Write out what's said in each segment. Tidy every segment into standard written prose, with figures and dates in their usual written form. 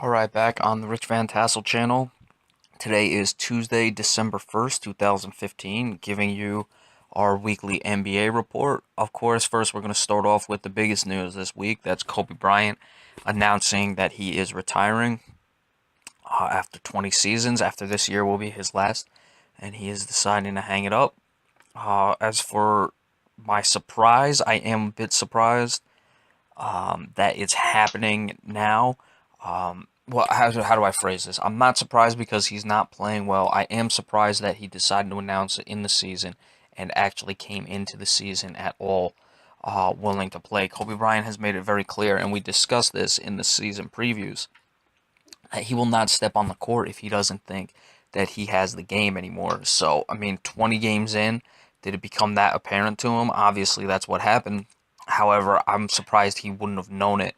Alright, back on the Rich Van Tassel channel. Today is Tuesday, December 1st, 2015, giving you our weekly NBA report. Of course, first we're going to start off with the biggest news this week. That's Kobe Bryant announcing that he is retiring after 20 seasons. After this year will be his last, and he is deciding to hang it up. As for my surprise, I am a bit surprised that it's happening now. How do I phrase this? I'm not surprised because he's not playing well. I am surprised that he decided to announce it in the season and actually came into the season at all willing to play. Kobe Bryant has made it very clear, and we discussed this in the season previews, that he will not step on the court if he doesn't think that he has the game anymore. So, I mean, 20 games in, did it become that apparent to him? Obviously, that's what happened. However, I'm surprised he wouldn't have known it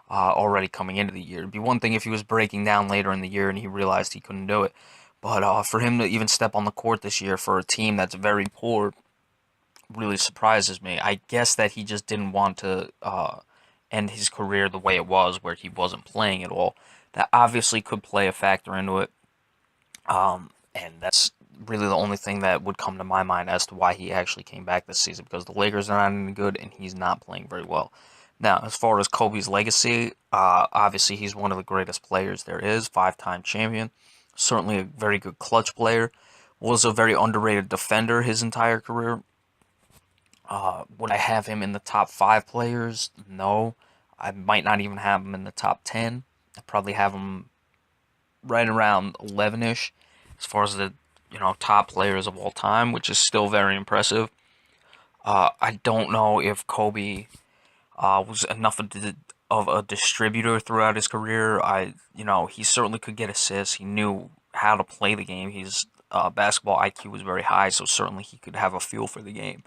already coming into the year. It'd be one thing if he was breaking down later in the year and he realized he couldn't do it. But for him to even step on the court this year for a team that's very poor really surprises me. I guess that he just didn't want to end his career the way it was, where he wasn't playing at all. That obviously could play a factor into it. And that's really the only thing that would come to my mind as to why he actually came back this season, because the Lakers are not any good and he's not playing very well. Now, as far as Kobe's legacy, obviously he's one of the greatest players there is, five-time champion, certainly a very good clutch player, was a very underrated defender his entire career. Would I have him in the top five players? No. I might not even have him in the top 10. I probably have him right around 11-ish as far as the top players of all time, which is still very impressive. I don't know if Kobe was enough of a distributor throughout his career. He certainly could get assists. He knew how to play the game. His basketball IQ was very high, so certainly he could have a feel for the game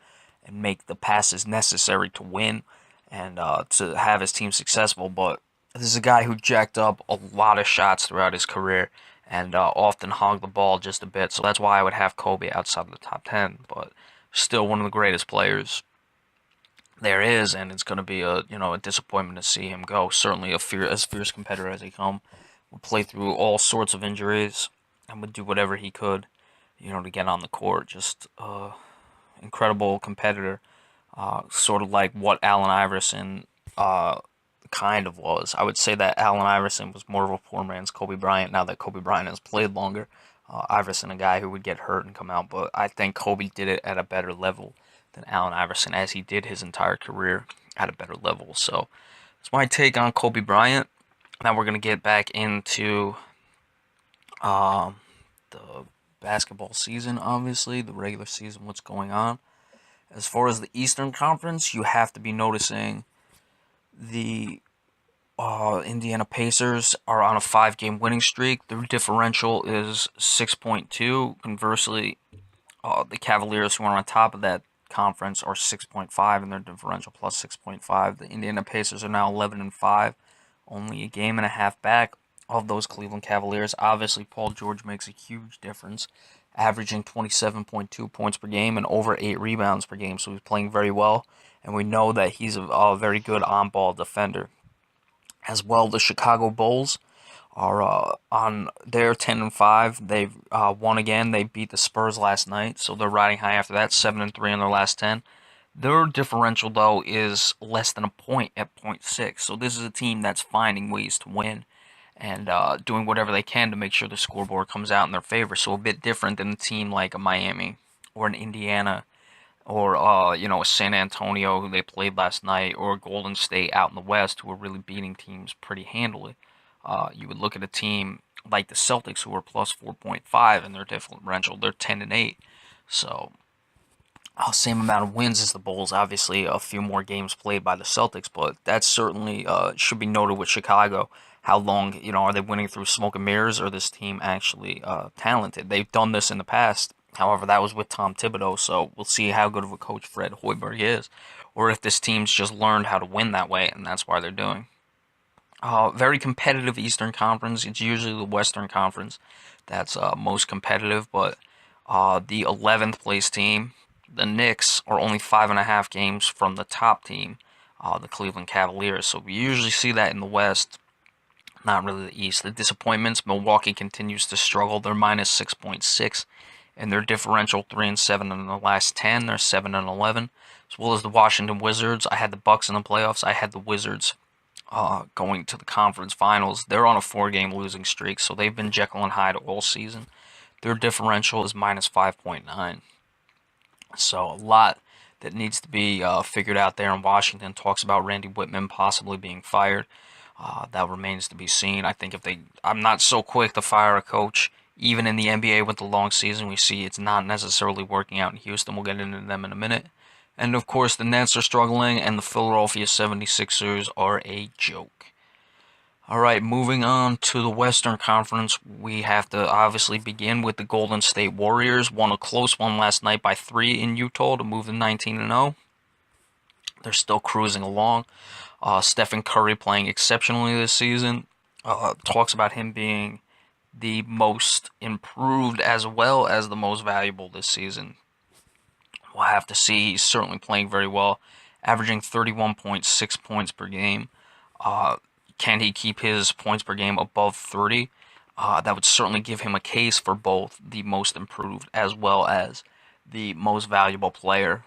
and make the passes necessary to win and to have his team successful. But this is a guy who jacked up a lot of shots throughout his career and often hogged the ball just a bit. So that's why I would have Kobe outside of the top 10. But still one of the greatest players there is, and it's going to be a disappointment to see him go. Certainly as fierce competitor as he come, would play through all sorts of injuries and would do whatever he could, to get on the court. Just incredible competitor, sort of like what Allen Iverson kind of was. I would say that Allen Iverson was more of a poor man's Kobe Bryant. Now that Kobe Bryant has played longer, Iverson a guy who would get hurt and come out, but I think Kobe did it at a better level than Allen Iverson, as he did his entire career at a better level. So that's my take on Kobe Bryant. Now we're gonna get back into the basketball season, obviously the regular season, what's going on. As far as the Eastern Conference, you have to be noticing the Indiana Pacers are on a 5-game winning streak. Their differential is 6.2. Conversely, the Cavaliers, who are on top of that conference, are 6.5 and their differential plus 6.5. The Indiana Pacers are now 11-5, only a game and a half back of those Cleveland Cavaliers. Obviously, Paul George makes a huge difference, averaging 27.2 points per game and over 8 rebounds per game. So he's playing very well, and we know that he's a very good on-ball defender. As well, the Chicago Bulls are on their 10-5. They've won again. They beat the Spurs last night, so they're riding high after that, 7-3 in their last 10. Their differential, though, is less than a point at .6. So this is a team that's finding ways to win and doing whatever they can to make sure the scoreboard comes out in their favor. So a bit different than a team like a Miami or an Indiana or a San Antonio, who they played last night, or Golden State out in the West, who are really beating teams pretty handily. You would look at a team like the Celtics, who are plus 4.5 in their differential. They're 10-8, so same amount of wins as the Bulls. Obviously, a few more games played by the Celtics, but that certainly should be noted with Chicago. How long, are they winning through smoke and mirrors, or this team actually talented? They've done this in the past. However, that was with Tom Thibodeau, so we'll see how good of a coach Fred Hoiberg is, or if this team's just learned how to win that way, and that's why they're doing. Very competitive Eastern Conference. It's usually the Western Conference that's most competitive, but the 11th place team, the Knicks, are only 5.5 games from the top team, the Cleveland Cavaliers. So we usually see that in the West. Not really the East. The disappointments, Milwaukee continues to struggle. They're minus 6.6, and their differential 3-7 in the last 10. They're 7-11, as well as the Washington Wizards. I had the Bucks in the playoffs. I had the Wizards going to the conference finals. They're on a 4-game losing streak, so they've been Jekyll and Hyde all season. Their differential is minus 5.9. So a lot that needs to be figured out there in Washington. Talks about Randy Whitman possibly being fired. That remains to be seen. I think I'm not so quick to fire a coach. Even in the NBA with the long season, we see it's not necessarily working out in Houston. We'll get into them in a minute. And of course, the Nets are struggling, and the Philadelphia 76ers are a joke. All right, moving on to the Western Conference, we have to obviously begin with the Golden State Warriors. Won a close one last night by 3 in Utah to move to 19-0. They're still cruising along. Stephen Curry playing exceptionally this season. Talks about him being the most improved as well as the most valuable this season. We'll have to see. He's certainly playing very well, averaging 31.6 points per game. Can he keep his points per game above 30? That would certainly give him a case for both the most improved as well as the most valuable player.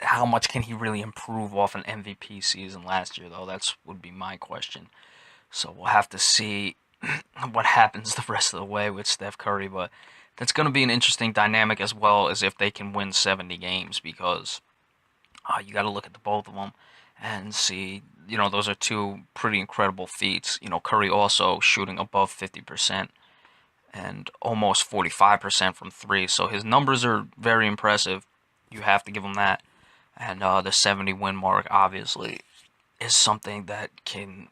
How much can he really improve off an MVP season last year, though? That would be my question. So we'll have to see what happens the rest of the way with Steph Curry, but that's going to be an interesting dynamic as well as if they can win 70 games because you got to look at the both of them and see, those are two pretty incredible feats. Curry also shooting above 50% and almost 45% from three, so his numbers are very impressive. You have to give him that. And the 70 win mark, obviously, is something that can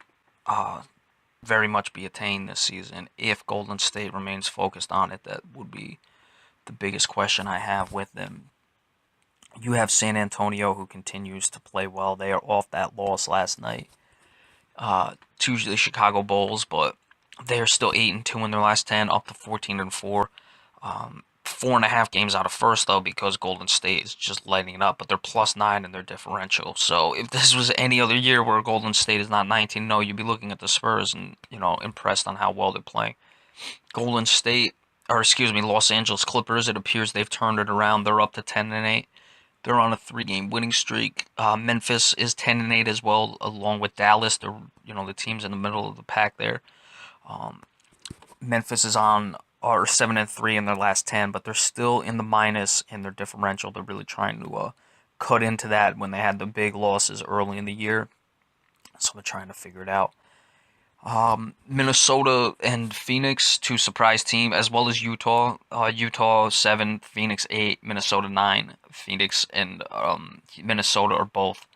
very much be attained this season if Golden State remains focused on it. That would be the biggest question I have with them. You have San Antonio, who continues to play well. They are off that loss last night to the Chicago Bulls, but they are still 8-2 in their last 10, up to 14-4. 4.5 games out of first, though, because Golden State is just lighting it up, but they're +9 in their differential. So if this was any other year where Golden State is not 19-0, you'd be looking at the Spurs and, impressed on how well they're playing. Los Angeles Clippers, it appears they've turned it around. They're up to 10-8. They're on a 3-game winning streak. Memphis is 10-8 as well, along with Dallas. They're, the teams in the middle of the pack there. Memphis is on 7-3 in their last 10, but they're still in the minus in their differential. They're really trying to cut into that when they had the big losses early in the year. So they're trying to figure it out. Minnesota and Phoenix, two surprise team, as well as Utah. Utah 7, Phoenix 8, Minnesota 9. Phoenix and Minnesota are both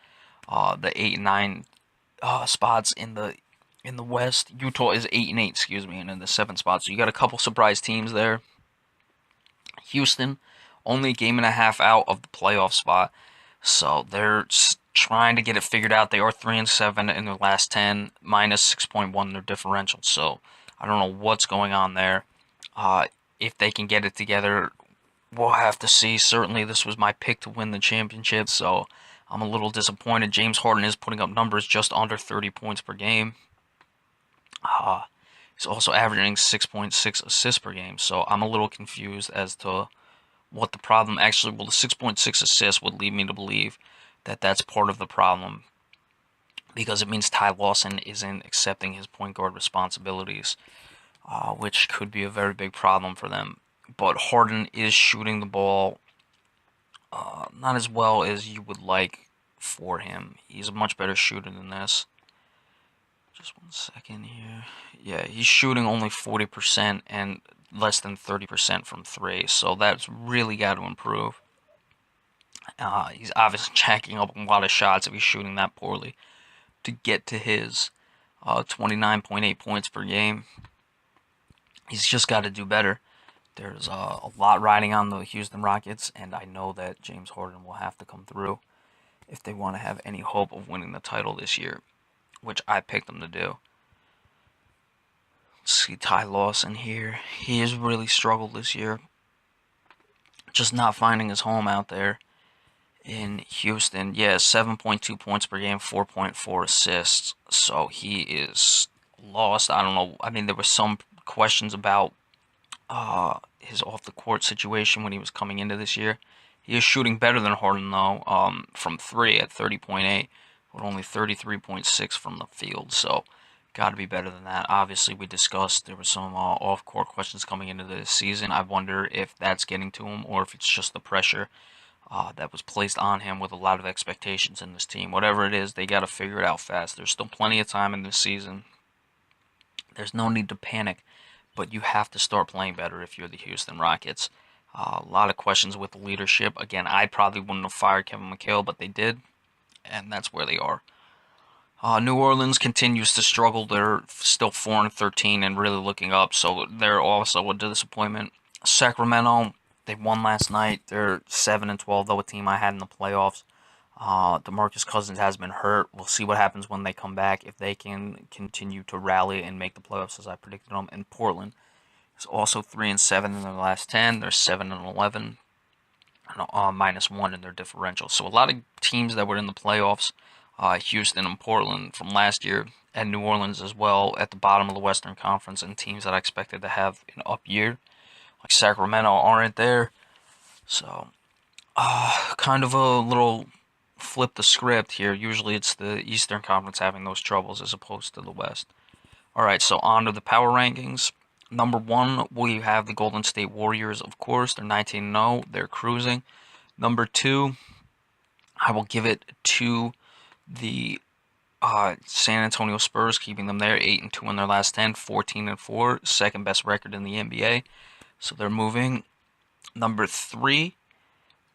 the 8 and 9 spots in the West. Utah is 8-8, and in the 7th spot. So you got a couple surprise teams there. Houston, only a game and a half out of the playoff spot, so they're trying to get it figured out. They are 3-7 in their last 10, minus 6.1 in their differential. So I don't know what's going on there. If they can get it together, we'll have to see. Certainly, this was my pick to win the championship, so I'm a little disappointed. James Harden is putting up numbers just under 30 points per game. He's also averaging 6.6 assists per game, so I'm a little confused as to what the problem actually. Well, the 6.6 assists would lead me to believe that that's part of the problem because it means Ty Lawson isn't accepting his point guard responsibilities, which could be a very big problem for them. But Harden is shooting the ball not as well as you would like for him. He's a much better shooter than this. Just 1 second here. Yeah, he's shooting only 40% and less than 30% from 3, so that's really got to improve. He's obviously jacking up a lot of shots if he's shooting that poorly to get to his 29.8 points per game. He's just got to do better. There's a lot riding on the Houston Rockets, and I know that James Harden will have to come through if they want to have any hope of winning the title this year, which I picked them to do. Let's see Ty Lawson here. He has really struggled this year. Just not finding his home out there. in Houston. Yeah, 7.2 points per game, 4.4 assists. So he is lost. I don't know. I mean, there were some questions about his off the court situation when he was coming into this year. He is shooting better than Harden though, from three at 30.8, but only 33.6 from the field. So got to be better than that. Obviously, we discussed there were some off court questions coming into this season. I wonder if that's getting to him or if it's just the pressure that was placed on him with a lot of expectations in this team. Whatever it is, they got to figure it out fast. There's still plenty of time in this season. There's no need to panic, but you have to start playing better if you're the Houston Rockets. A lot of questions with the leadership. Again, I probably wouldn't have fired Kevin McHale, but they did, and that's where they are. New Orleans continues to struggle. They're still 4-13 and really looking up, so they're also a disappointment. Sacramento, they won last night. They're 7-12, though, a team I had in the playoffs. DeMarcus Cousins has been hurt. We'll see what happens when they come back. If they can continue to rally and make the playoffs as I predicted them. And Portland is also 3-7 in their last 10. They're 7-11, and -1 in their differential. So a lot of teams that were in the playoffs, Houston and Portland from last year, and New Orleans as well at the bottom of the Western Conference, and teams that I expected to have an up year, like Sacramento, aren't there. So kind of a little flip the script here. Usually it's the Eastern Conference having those troubles as opposed to the West. All right, so on to the power rankings. Number one, we have the Golden State Warriors, of course. They're 19-0. They're cruising. Number two, I will give it to the San Antonio Spurs, keeping them there, 8-2 in their last 10, 14-4, second best record in the NBA. So they're moving. Number three,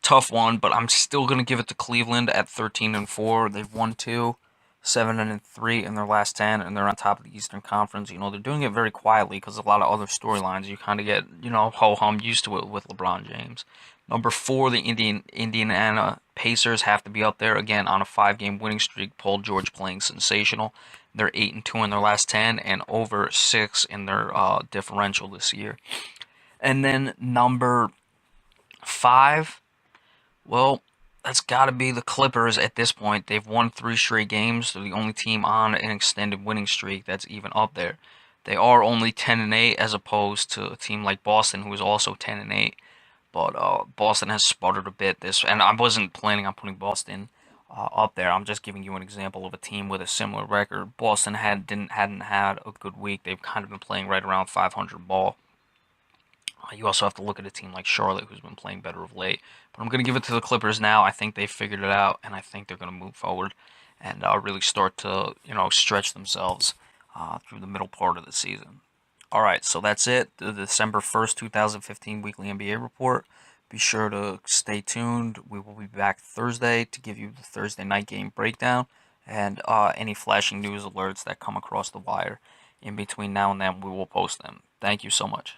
tough one, but I'm still gonna give it to Cleveland at 13-4. They've won two, 7-3 in their last 10, and they're on top of the Eastern Conference. You know, they're doing it very quietly because a lot of other storylines. You kind of get, ho hum used to it with LeBron James. Number four, the Indiana Pacers have to be up there again on a 5-game winning streak. Paul George playing sensational. They're 8-2 in their last 10 and over 6 in their differential this year. And then number five, well, that's got to be the Clippers at this point. They've won 3 straight games. They're the only team on an extended winning streak that's even up there. They are only 10-8 as opposed to a team like Boston, who is also 10-8. But Boston has sputtered a bit this, and I wasn't planning on putting Boston up there. I'm just giving you an example of a team with a similar record. Boston hadn't had a good week. They've kind of been playing right around 500 ball. You also have to look at a team like Charlotte, who's been playing better of late. But I'm going to give it to the Clippers now. I think they've figured it out, and I think they're going to move forward and really start to, stretch themselves through the middle part of the season. All right, so that's it. The December 1st, 2015 weekly NBA report. Be sure to stay tuned. We will be back Thursday to give you the Thursday night game breakdown and any flashing news alerts that come across the wire. In between now and then, we will post them. Thank you so much.